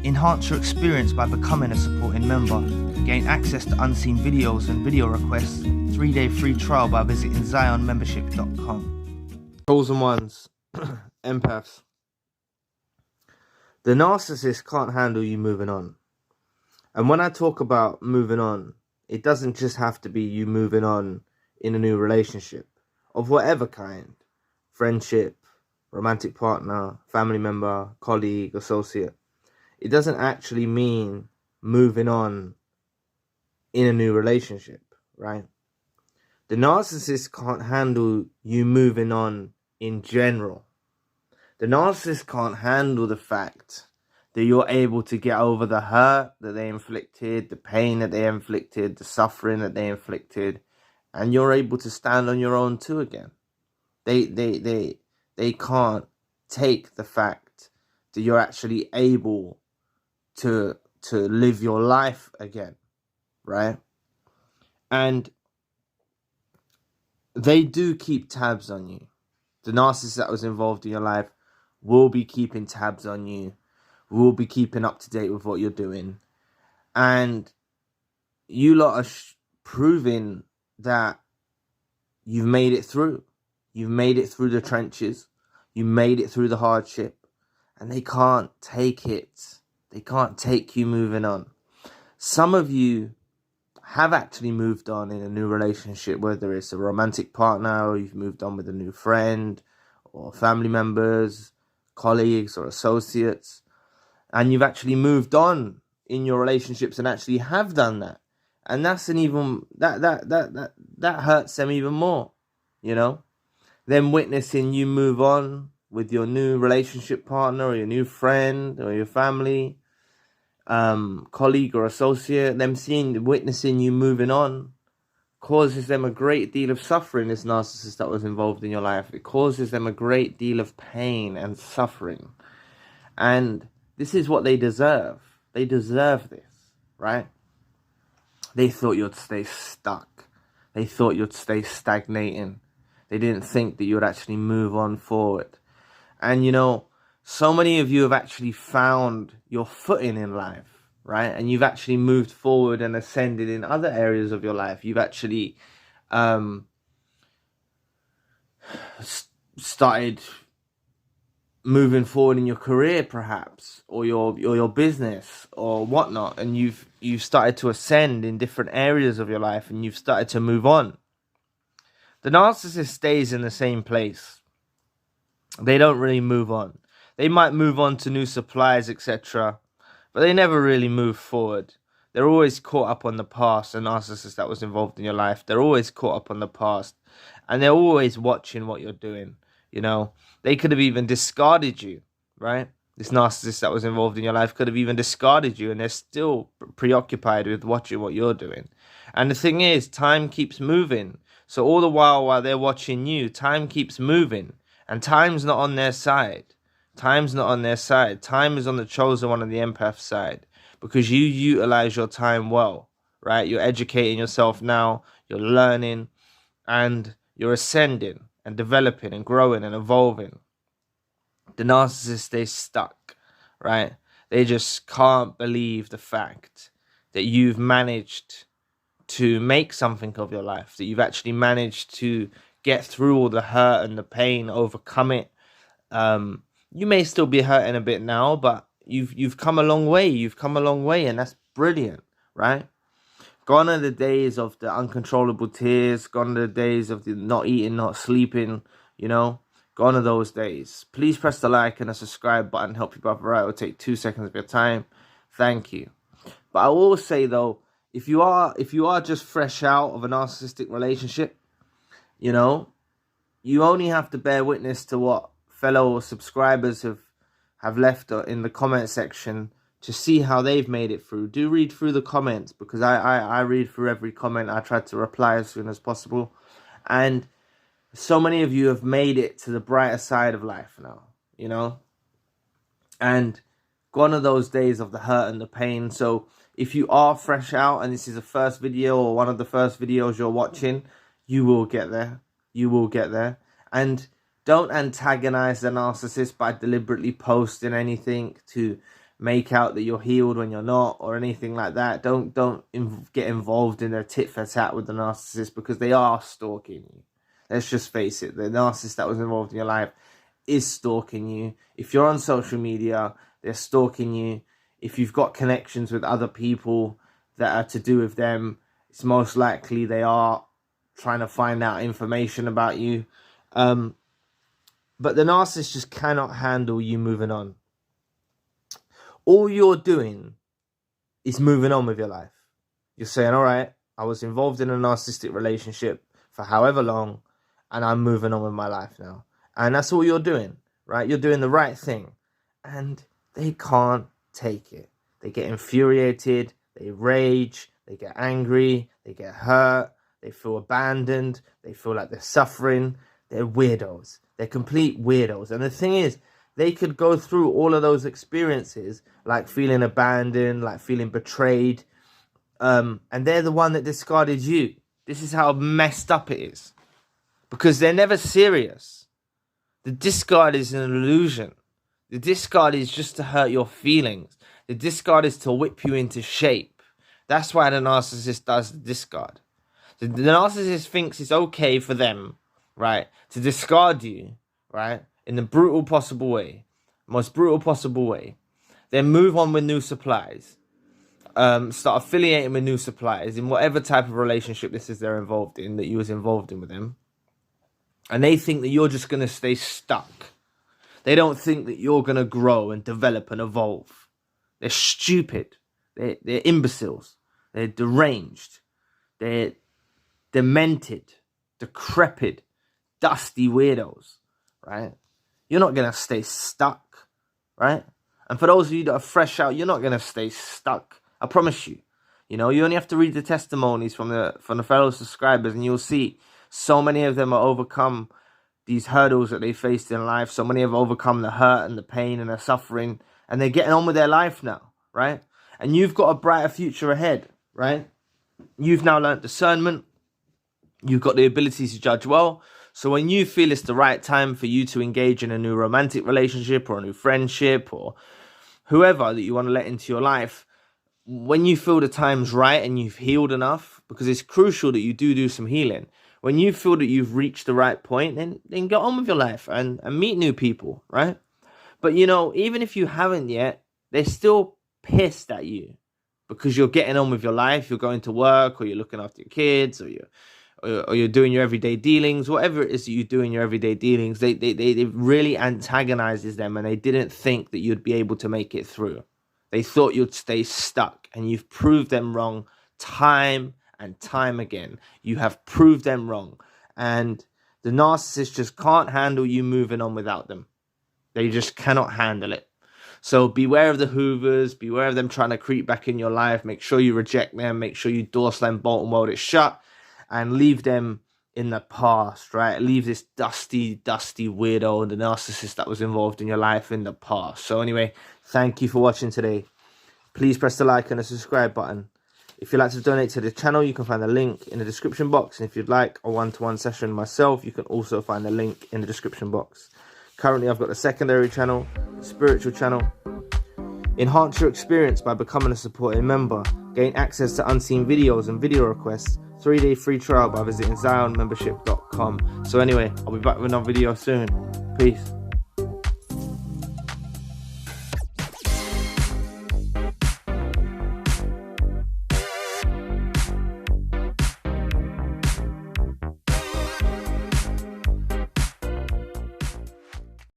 Enhance your experience by becoming a supporting member. Gain access to unseen videos and video requests. 3-day free trial by visiting zionmembership.com. Chosen ones, empaths. The narcissist can't handle you moving on. And when I talk about moving on, it doesn't just have to be you moving on in a new relationship of whatever kind. Friendship, romantic partner, family member, colleague, associate. It doesn't actually mean moving on in a new relationship, right? The narcissist can't handle you moving on in general. The narcissist can't handle the fact that you're able to get over the hurt that they inflicted, the pain that they inflicted, the suffering that they inflicted, and you're able to stand on your own too again. They can't take the fact that you're actually able to live your life again, right? And they do keep tabs on you. The narcissist that was involved in your life will be keeping tabs on you, will be keeping up to date with what you're doing. And you lot are proving that you've made it through. You've made it through the trenches. You made it through the hardship. And they can't take it. They can't take you moving on. Some of you have actually moved on in a new relationship, whether it's a romantic partner or you've moved on with a new friend or family members, colleagues or associates. And you've actually moved on in your relationships and actually have done that. And that's that hurts them even more, you know? Them witnessing you move on with your new relationship partner or your new friend or your family, colleague or associate, them witnessing you moving on causes them a great deal of suffering. This narcissist that was involved in your life, it causes them a great deal of pain and suffering. And this is what they deserve. They deserve this, right? They thought you'd stay stuck. They thought you'd stay stagnating. They didn't think that you would actually move on forward. And you know, so many of you have actually found your footing in life, right? And you've actually moved forward and ascended in other areas of your life. You've actually started moving forward in your career, perhaps, or your business or whatnot. And you've started to ascend in different areas of your life, and you've started to move on. The narcissist stays in the same place. They don't really move on. They might move on to new supplies, etc., but they never really move forward. They're always caught up on the past. The narcissist that was involved in your life, they're always caught up on the past, and they're always watching what you're doing. You know, they could have even discarded you, right? This narcissist that was involved in your life could have even discarded you, and they're still preoccupied with watching what you're doing. And the thing is, time keeps moving. So all the while they're watching you, time keeps moving, and time's not on their side. Time's not on their side. Time is on the chosen one, on the empath side, because you utilize your time well, right? You're educating yourself now, you're learning, and you're ascending and developing and growing and evolving. The narcissist stays stuck, right? They just can't believe the fact that you've managed to make something of your life, that you've actually managed to get through all the hurt and the pain, overcome it. You may still be hurting a bit now, but you've come a long way. You've come a long way, and that's brilliant, right? Gone are the days of the uncontrollable tears. Gone are the days of the not eating, not sleeping, you know. Gone are those days. Please press the like and the subscribe button. Help your brother out. It'll take 2 seconds of your time. Thank you. But I will say, though, if you are just fresh out of a narcissistic relationship, you know, you only have to bear witness to what fellow subscribers have left in the comment section to see how they've made it through. Do read through the comments, because I read through every comment. I try to reply as soon as possible. And so many of you have made it to the brighter side of life now, you know. And gone are those days of the hurt and the pain. So if you are fresh out and this is the first video or one of the first videos you're watching, you will get there. You will get there. And don't antagonize the narcissist by deliberately posting anything to make out that you're healed when you're not, or anything like that. Don't get involved in a tit for tat with the narcissist, because they are stalking you. Let's just face it, the narcissist that was involved in your life is stalking you. If you're on social media, they're stalking you. If you've got connections with other people that are to do with them, it's most likely they are trying to find out information about you. But the narcissist just cannot handle you moving on. All you're doing is moving on with your life. You're saying, all right, I was involved in a narcissistic relationship for however long, and I'm moving on with my life now. And that's all you're doing, right? You're doing the right thing. And they can't take it. They get infuriated, they rage, they get angry, they get hurt, they feel abandoned, they feel like they're suffering. They're weirdos. They're complete weirdos. And the thing is, they could go through all of those experiences, like feeling abandoned, like feeling betrayed, and they're the one that discarded you. This is how messed up it is, because they're never serious. The discard is an illusion. The discard is just to hurt your feelings. The discard is to whip you into shape. That's why the narcissist does the discard. The narcissist thinks it's okay for them, right, to discard you, right, in the brutal possible way, most brutal possible way. Then move on with new supplies. Start affiliating with new suppliers in whatever type of relationship this is they're involved in, that you was involved in with them. And they think that you're just going to stay stuck. They don't think that you're going to grow and develop and evolve. They're stupid. They're imbeciles. They're deranged. They're demented, decrepit, dusty weirdos, right? You're not going to stay stuck, right? And for those of you that are fresh out, you're not going to stay stuck. I promise you. You know, you only have to read the testimonies from the fellow subscribers, and you'll see so many of them are overcome these hurdles that they faced in life. So many have overcome the hurt and the pain and the suffering, and they're getting on with their life now, right? And you've got a brighter future ahead, right? You've now learned discernment. You've got the ability to judge well. So when you feel it's the right time for you to engage in a new romantic relationship or a new friendship or whoever that you want to let into your life, when you feel the time's right and you've healed enough, because it's crucial that you do some healing. When you feel that you've reached the right point, then get on with your life and meet new people, right? But, you know, even if you haven't yet, they're still pissed at you because you're getting on with your life. You're going to work, or you're looking after your kids, or you're doing your everyday dealings, whatever it is that you do in your everyday dealings. They really antagonizes them, and they didn't think that you'd be able to make it through. They thought you'd stay stuck, and you've proved them wrong time and time again. You have proved them wrong, and the narcissist just can't handle you moving on without them. They just cannot handle it. So beware of the Hoovers, beware of them trying to creep back in your life. Make sure you reject them, make sure you door slam, bolt and weld it shut, and leave them in the past, right? Leave this dusty weirdo and the narcissist that was involved in your life in the past. So anyway, thank you for watching today. Please press the like and the subscribe button. If you'd like to donate to the channel, you can find the link in the description box. And if you'd like a one-to-one session myself, you can also find the link in the description box. Currently, I've got a secondary channel, a spiritual channel. Enhance your experience by becoming a supporting member. Gain access to unseen videos and video requests. 3-day free trial by visiting zionmembership.com. So anyway, I'll be back with another video soon. Peace.